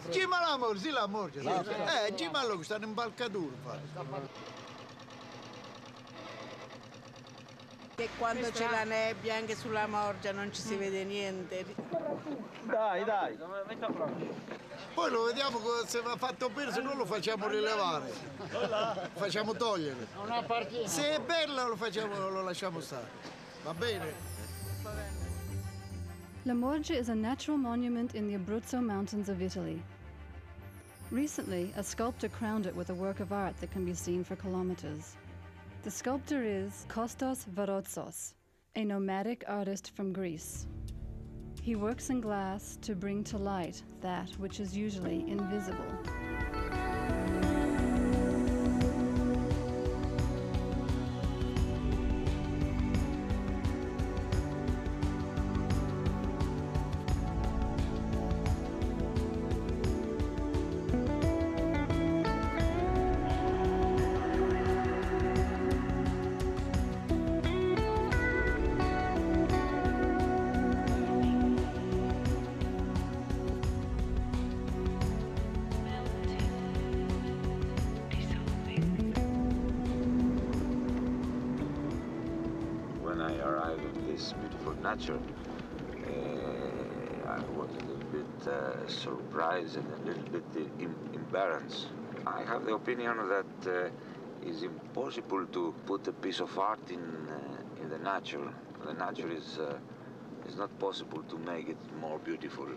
Cima la morge, sì, la morge. Cima a loro stanno in balcatura. E quando c'è la nebbia anche sulla morgia non ci si vede niente. Dai, dai. Poi lo vediamo se va fatto bene, se no lo facciamo rilevare. Facciamo togliere. Se è bella lo lasciamo stare. Va bene? La Morge is a natural monument in the Abruzzo Mountains of Italy. Recently, a sculptor crowned it with a work of art that can be seen for kilometers. The sculptor is Costas Varotsos, a nomadic artist from Greece. He works in glass to bring to light that which is usually invisible. Nature. I was a little bit surprised and a little bit embarrassed. I have the opinion that it's impossible to put a piece of art in the nature. The nature is not possible to make it more beautiful.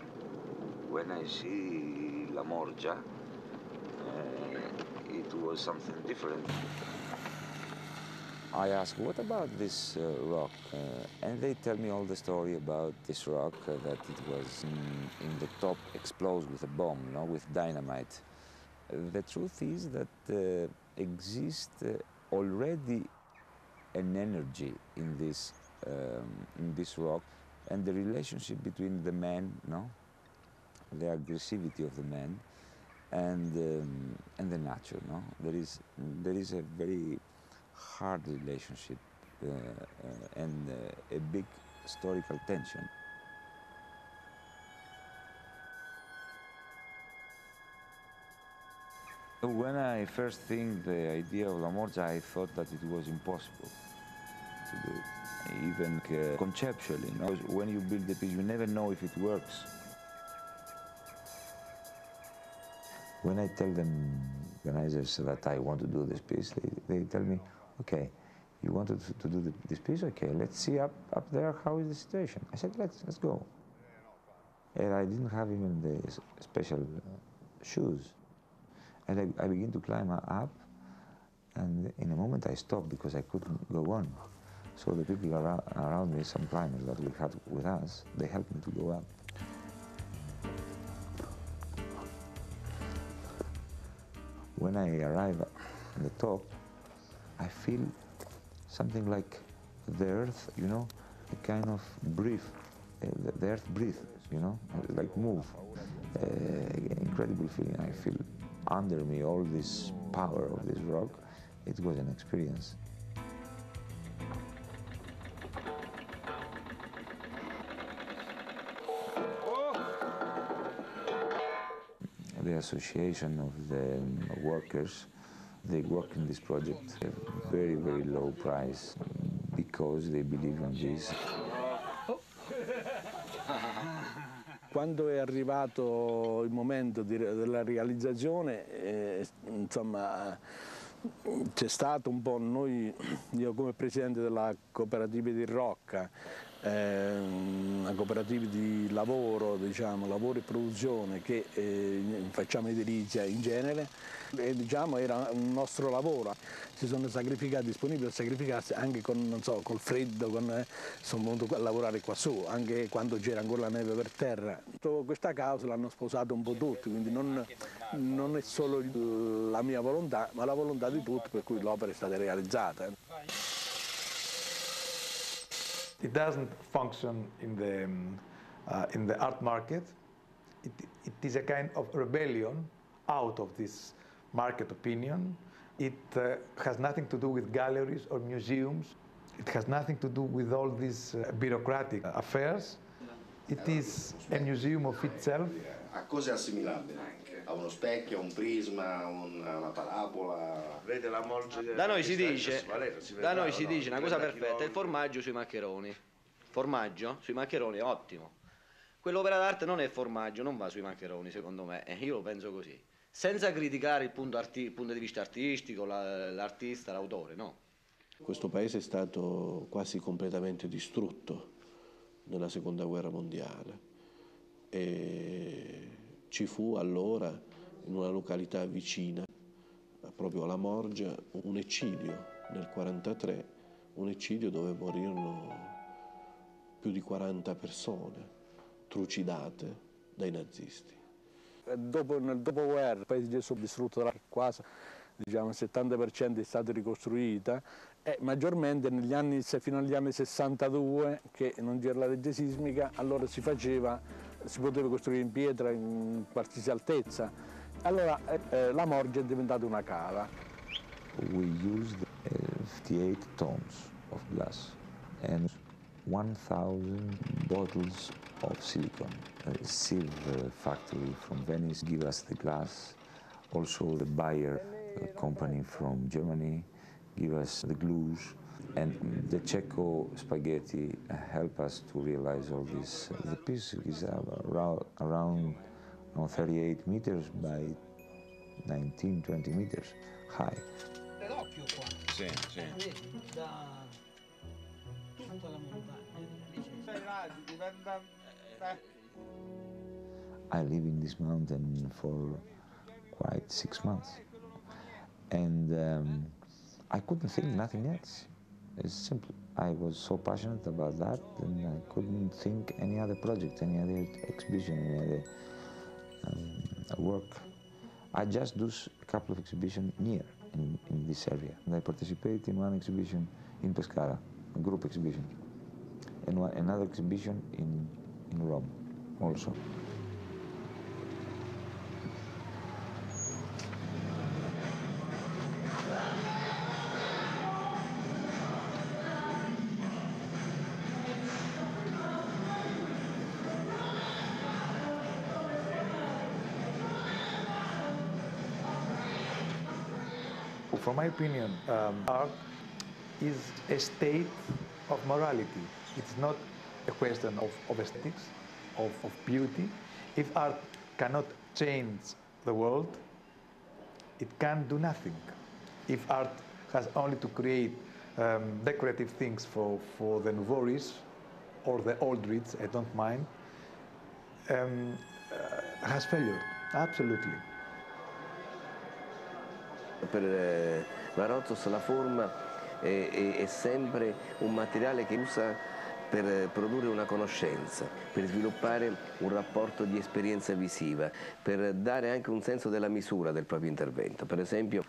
When I see La Morgia, it was something different. I asked, what about this rock? And they tell me all the story about this rock, that it was in the top exploded with a bomb, with dynamite. The truth is that exists already an energy in this rock, and the relationship between the man, the aggressivity of the man, and the nature. There is a very hard relationship and a big historical tension. When I first think the idea of La Morgia, I thought that it was impossible to do it, even conceptually. When you build a piece, you never know if it works. When I tell them, organizers, that I want to do this piece, they tell me, okay, you wanted to do this piece? Okay, let's see up there how is the situation. I said, let's go. And I didn't have even the special shoes. And I began to climb up, and in a moment I stopped because I couldn't go on. So the people around me, some climbers that we had with us, they helped me to go up. When I arrive at the top, I feel something like the earth, a kind of breathe. The earth breathes, like move. Incredible feeling. I feel under me all this power of this rock. It was an experience. The association of the workers, they work in this project at a very, very low price because they believe in this. Quando è arrivato il momento della realizzazione, c'è stato un po' io come presidente della cooperativa di Rocca, una cooperativa di lavoro, lavoro e produzione che facciamo edilizia in genere, e era un nostro lavoro. Si sono sacrificati, disponibili a sacrificarsi anche col freddo, sono venuto a lavorare qua su, anche quando c'era ancora la neve per terra. Questa causa l'hanno sposato un po' tutti, quindi non è solo la mia volontà, ma la volontà di tutti, per cui l'opera è stata realizzata. It doesn't function in the art market. It is a kind of rebellion out of this market opinion. It has nothing to do with galleries or museums. It has nothing to do with all these bureaucratic affairs. It is a museum of itself. A cose assimilabili, a uno specchio, a un prisma, a una parabola. Vede la molge Da noi si dice una cosa perfetta, il formaggio sui maccheroni. Formaggio sui maccheroni è ottimo. Quell'opera d'arte non è formaggio, non va sui maccheroni, secondo me, io lo penso così. Senza criticare il punto di vista artistico, l'artista, l'autore, no. Questo paese è stato quasi completamente distrutto nella Seconda Guerra Mondiale e ci fu allora in una località vicina, proprio alla Morgia, un eccidio nel 1943, un eccidio dove morirono più di 40 persone trucidate dai nazisti. Nel dopoguerra il paese è distrutto quasi, diciamo, il 70% è stata ricostruita e maggiormente negli anni, fino agli anni 62, che non c'era la legge sismica, allora si poteva costruire in pietra in qualsiasi altezza. Allora la Morgia è diventata una cava. We used 58 tons of glass and 1,000 bottles of silicone. A silver factory from Venice gave us the glass. Also the Bayer company from Germany gave us the glues. And the Cecco spaghetti help us to realize all this. The piece is around 38 meters by 19-20 meters high. L'occhio qua. Sì, sì. Vedi, da tutta la montagna. I live in this mountain for quite 6 months, and I couldn't think nothing else. It's simple. I was so passionate about that, and I couldn't think any other project, any other exhibition, any other work. I just do a couple of exhibitions near in this area, and I participate in one exhibition in Pescara, a group exhibition, and another exhibition in Rome also. From my opinion, art is a state of morality. It's not a question of aesthetics, of beauty. If art cannot change the world, it can do nothing. If art has only to create decorative things for the nouveau riche or the old rich, I don't mind, has failed, absolutely. Per Varotsos la forma è sempre un materiale che usa per produrre una conoscenza, per sviluppare un rapporto di esperienza visiva, per dare anche un senso della misura del proprio intervento. Per esempio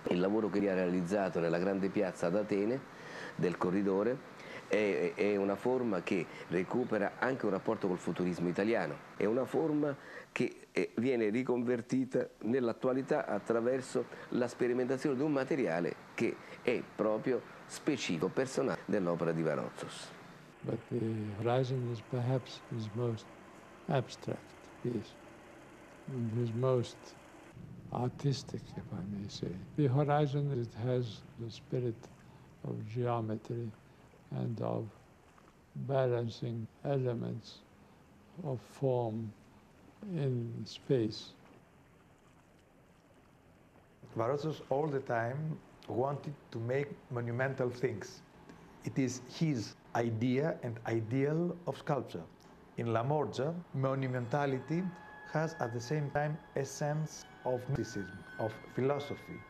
il lavoro che ha realizzato nella grande piazza ad Atene del corridore è una forma che recupera anche un rapporto col futurismo italiano, è una forma che viene riconvertita nell'attualità attraverso la sperimentazione di un materiale che è proprio specifico, personale dell'opera di Varotsos. But the horizon is perhaps his most abstract piece, and his most artistic, if I may say. The horizon, it has the spirit of geometry and of balancing elements of form in space. Varotsos all the time wanted to make monumental things. It is his idea and ideal of sculpture. In La Morgia, monumentality has at the same time a sense of mysticism, of philosophy,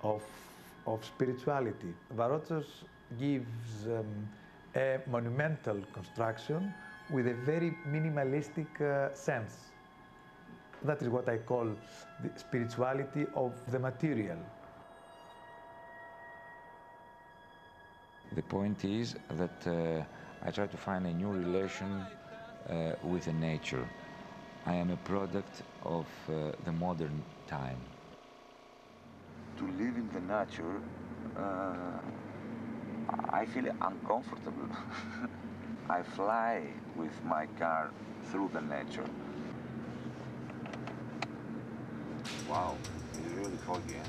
of spirituality. Varotsos gives a monumental construction with a very minimalistic sense. That is what I call the spirituality of the material. The point is that I try to find a new relation with the nature. I am a product of the modern time. To live in the nature, I feel uncomfortable. I fly with my car through the nature. Wow, it's really foggy, eh?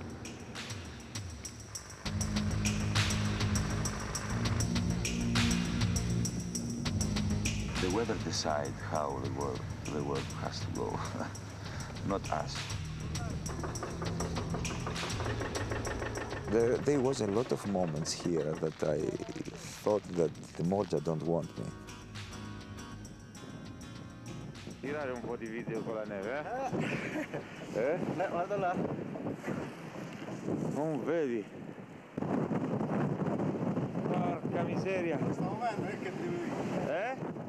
The weather decides how the world has to go, not us. There was a lot of moments here that I thought that the Moggia don't want me. Girare un po' di video con la neve, eh? Guarda là. Non vedi? Porca miseria! Stiamo vedendo, che devo dire? Eh?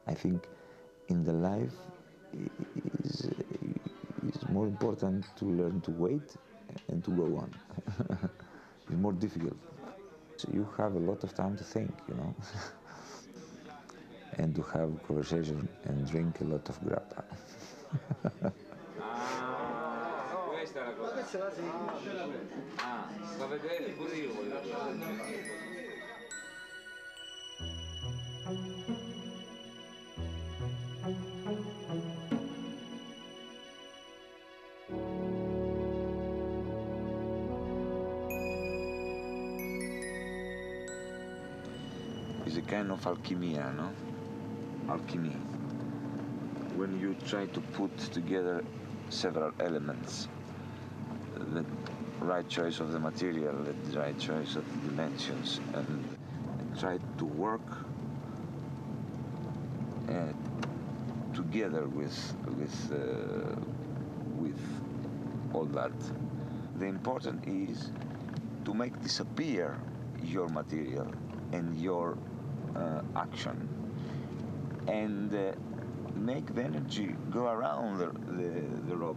I think in the life is more important to learn to wait and to go on. It's more difficult. So you have a lot of time to think, you know, and to have conversation and drink a lot of grappa. Questa è la cosa. Ah, fa vedere, pure io voglio vedere. It's a kind of alchemy, no? Alchemy. When you try to put together several elements, the right choice of the material, the right choice of the dimensions, and try to work together with all that. The important is to make disappear your material and your action, and make the energy go around the rock,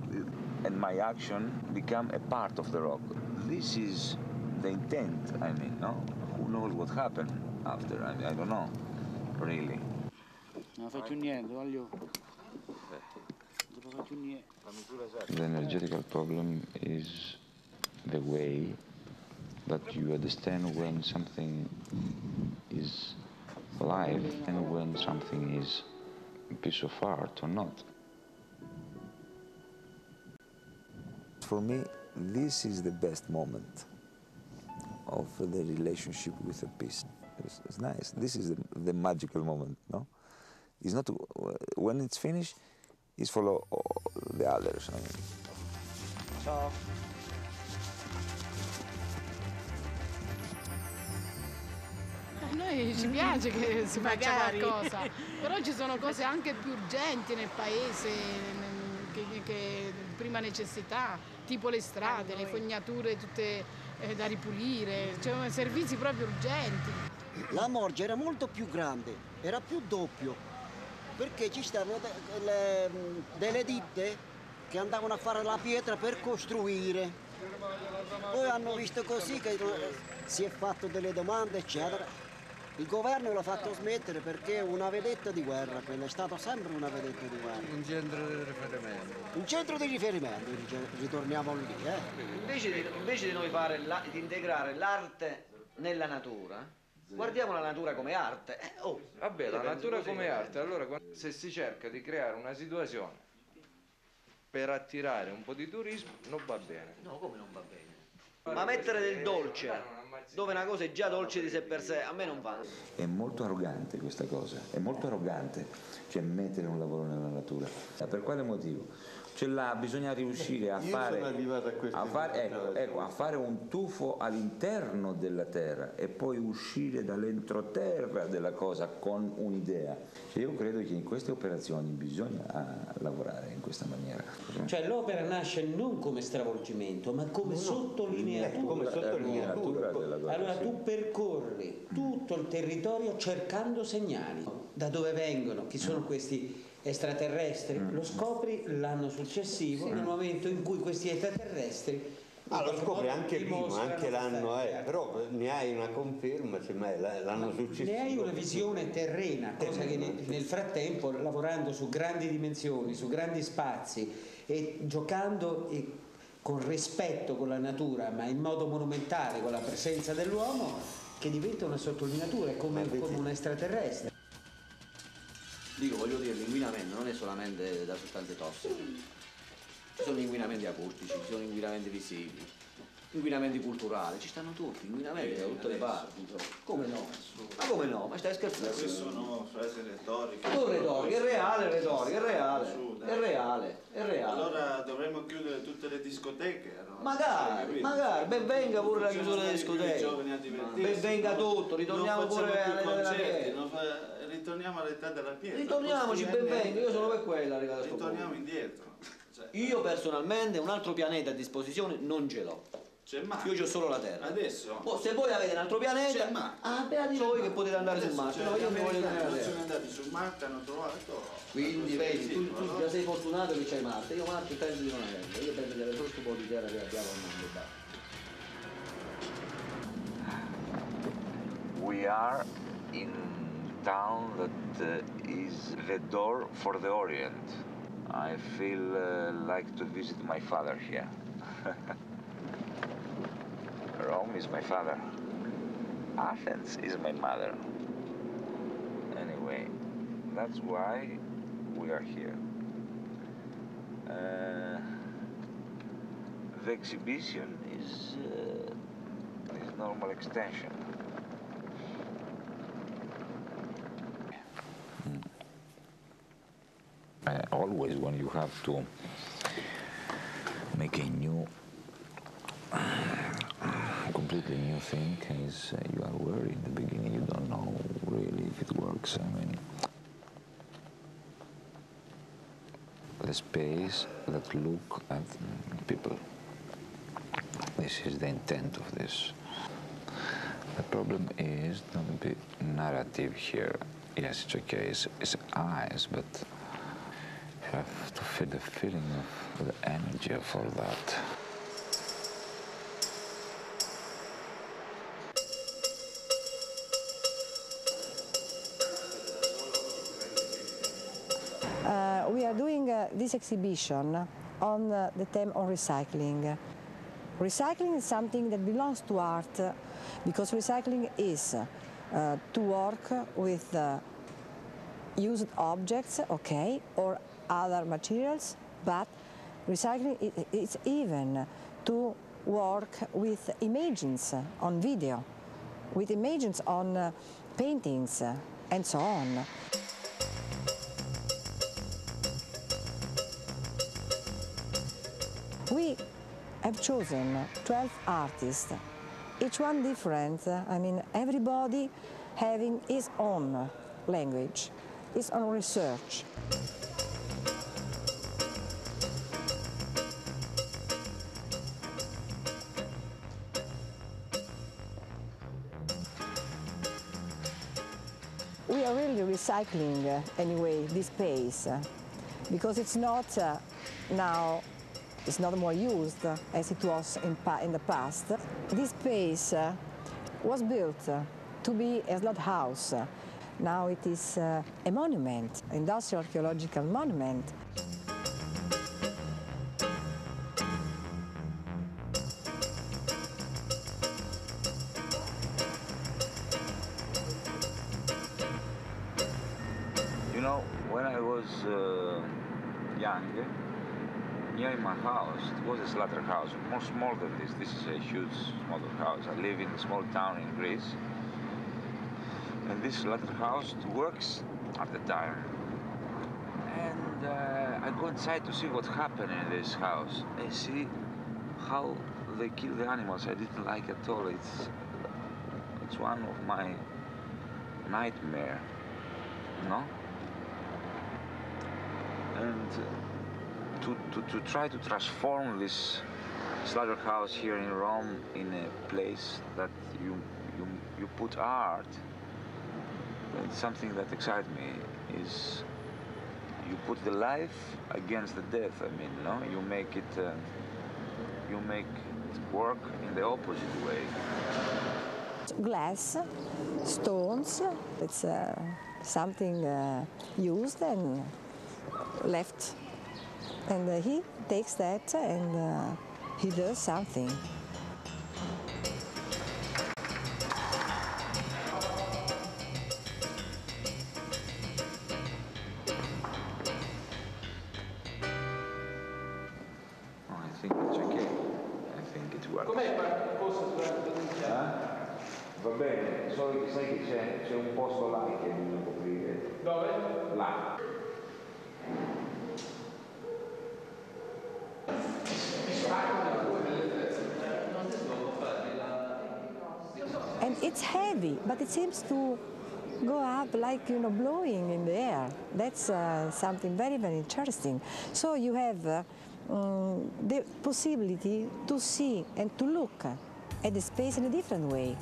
and my action become a part of the rock. This is the intent, I mean, no? Who knows what happened after? I don't know, really. Non faccio niente, voglio... Non faccio niente. The energetical problem is the way that you understand when something is alive and when something is a piece of art or not. For me, this is the best moment of the relationship with a piece. It's nice. This is the magical moment, no? It's not when it's finished. It's follow the others. I mean. Ciao. A noi ci piace che si faccia qualcosa, però ci sono cose anche più urgenti nel paese, che prima necessità, tipo le strade, le fognature tutte da ripulire, cioè servizi proprio urgenti. La Morgia era molto più grande, era più doppio, perché ci stavano delle ditte che andavano a fare la pietra per costruire. Poi hanno visto così che si è fatto delle domande, eccetera. Il governo l'ha fatto smettere perché è una vedetta di guerra, quella è stata sempre una vedetta di guerra. Un centro di riferimento. Un centro di riferimento, ritorniamo lì. Invece di noi di integrare l'arte nella natura, guardiamo la natura come arte. Vabbè, la natura come arte, allora se si cerca di creare una situazione per attirare un po' di turismo, non va bene. No, come non va bene? Ma mettere del dolce dove una cosa è già dolce di sé per sé, a me non va. È molto arrogante questa cosa, è molto arrogante, cioè mettere un lavoro nella natura. Per quale motivo? Cioè là bisogna riuscire a fare un tuffo all'interno della terra e poi uscire dall'entroterra della cosa con un'idea. Cioè io credo che in queste operazioni bisogna lavorare in questa maniera. Cioè l'opera nasce non come stravolgimento, ma come sottolineatura. Allora tu percorri tutto il territorio cercando segnali. Da dove vengono? Chi sono questi extraterrestri? Lo scopri l'anno successivo, nel momento in cui questi extraterrestri Ah, lo scopri anche prima, anche l'anno, però ne hai una conferma, semmai l'anno successivo. Ne hai una visione terrena, cosa che nel frattempo, lavorando su grandi dimensioni, su grandi spazi e giocando con rispetto con la natura, ma in modo monumentale, con la presenza dell'uomo, che diventa una sottolineatura, è come un extraterrestre. Dico, voglio dire, l'inquinamento non è solamente da sostanze tossiche. Ci sono inquinamenti acustici, ci sono inquinamenti visivi, inquinamenti culturali, ci stanno tutti, inquinamenti da tutte le parti. Come no? Ma come no? Ma stai scherzando? Questo sono frasi retoriche. Tu retorica, è reale, retorica, è reale. È reale, è reale. Allora dovremmo chiudere tutte le discoteche. Magari, ben venga pure la chiusura delle discoteche. Ben venga tutto, ritorniamo pure all'età della pietra. Ritorniamo all'età della pietra. Ritorniamoci, ben venga, io sono per quella. Ritorniamo indietro. Io personalmente un altro pianeta a disposizione non ce l'ho. C'è Marte. Io c'ho solo la Terra. Adesso? Se voi avete un altro pianeta, beati voi che potete andare su Marte. No, io mi voglio tenere la non Terra. sono andati su Marte, hanno trovato. Quindi vedi, tu già sei fortunato che c'hai Marte. Io Marte penso di non averlo. Io penso di avere solo questo po' di terra che abbiamo al mondo. We are in town that is the door for the Orient. I feel like to visit my father here. Rome is my father. Athens is my mother. Anyway, that's why we are here. The exhibition is normal extension. Always when you have to make a new, completely new thing, is you are worried in the beginning, you don't know really if it works. I mean, the space that look at people. This is the intent of this. The problem is not the narrative here. Yes, it's okay, it's eyes, but you have to feel the feeling of the energy of all that. We are doing this exhibition on the theme of recycling. Recycling is something that belongs to art because recycling is to work with used objects, okay, or other materials, but recycling is even to work with images on video, with images on paintings, and so on. We have chosen 12 artists, each one different. I mean, everybody having his own language, his own research. We are really recycling, anyway, this space, because it's not now. It's not more used as it was in the past. This space was built to be a slaughterhouse. Now it is a monument, industrial archaeological monument. You know, when I was young, near my house, it was a slaughterhouse, more small than this. This is a huge slaughterhouse. I live in a small town in Greece. And this slaughterhouse works at the time. And I go inside to see what happened in this house. I see how they kill the animals. I didn't like it at all. It's one of my nightmare, you know? And to try to transform this slaughterhouse here in Rome in a place that you put art, it's something that excites me. Is you put the life against the death. I mean, no, you make it work in the opposite way. Glass, stones, it's something used and left. And he takes that and he does something. I think it's okay. I think it works. Com'è qualcosa Va bene, solo che sai che c'è un posto là che bisogna coprire. Dove? Là. And it's heavy, but it seems to go up like, you know, blowing in the air. That's something very, very interesting. So you have the possibility to see and to look at the space in a different way.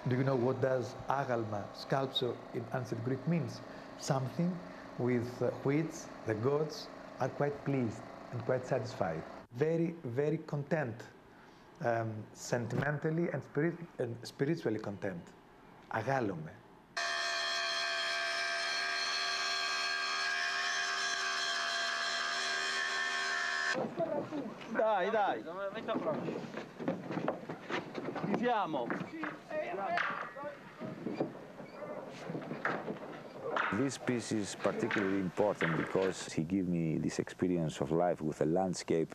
Do you know what does agalma, sculpture in ancient Greek means? Something with which the gods are quite pleased and quite satisfied. Very, very content, sentimentally and spiritually content. Agalome. Dai, dai, metto a prova. Ci siamo. This piece is particularly important because he gave me this experience of life with a landscape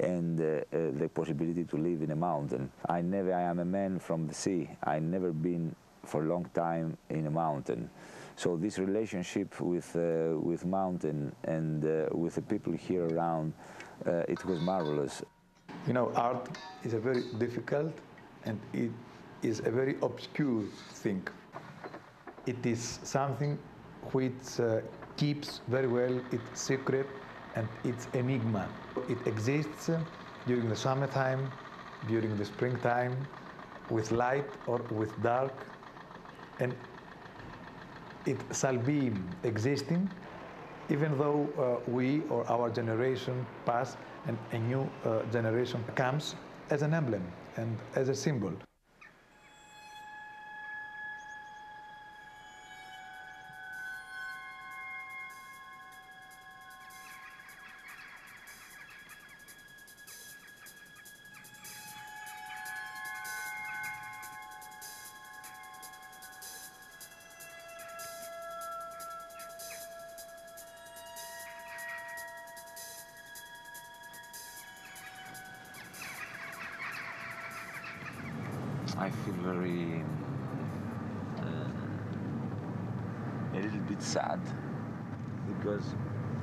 and the possibility to live in a mountain. I am a man from the sea. I never been for a long time in a mountain. So this relationship with mountain and with the people here around, it was marvelous. You know, art is a very difficult and it is a very obscure thing. It is something which keeps very well its secret and its enigma. It exists during the summertime, during the springtime, with light or with dark, and it shall be existing even though we or our generation pass and a new generation comes as an emblem and as a symbol. I feel very, a little bit sad, because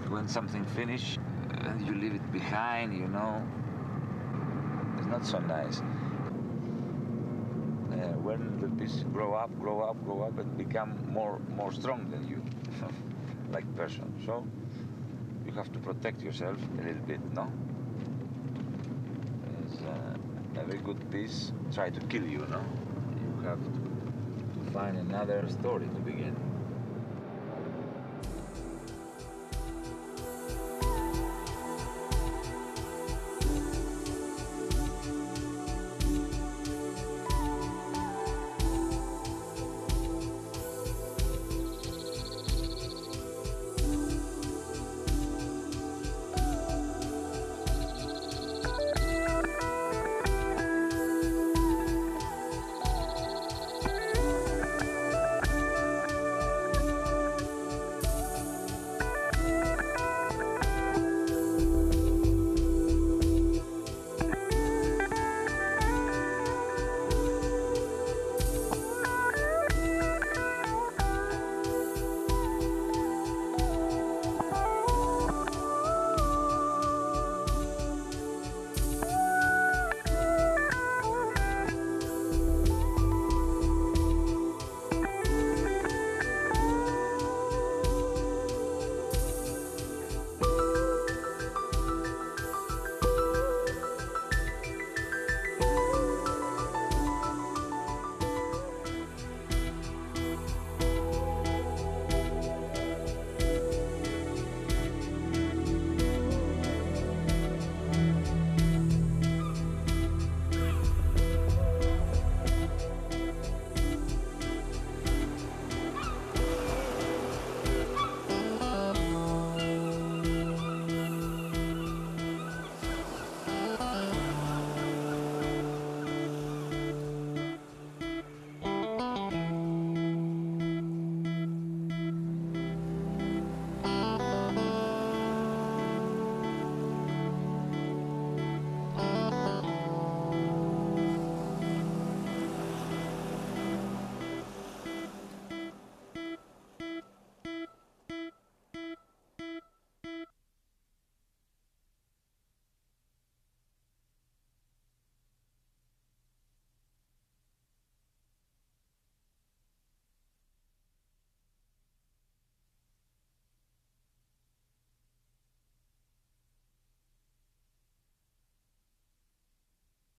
when something finishes and you leave it behind, you know, it's not so nice. When the pieces grow up and become more strong than you, like person. So you have to protect yourself a little bit, no? A very good piece try to kill you, no? You have to find another story to begin.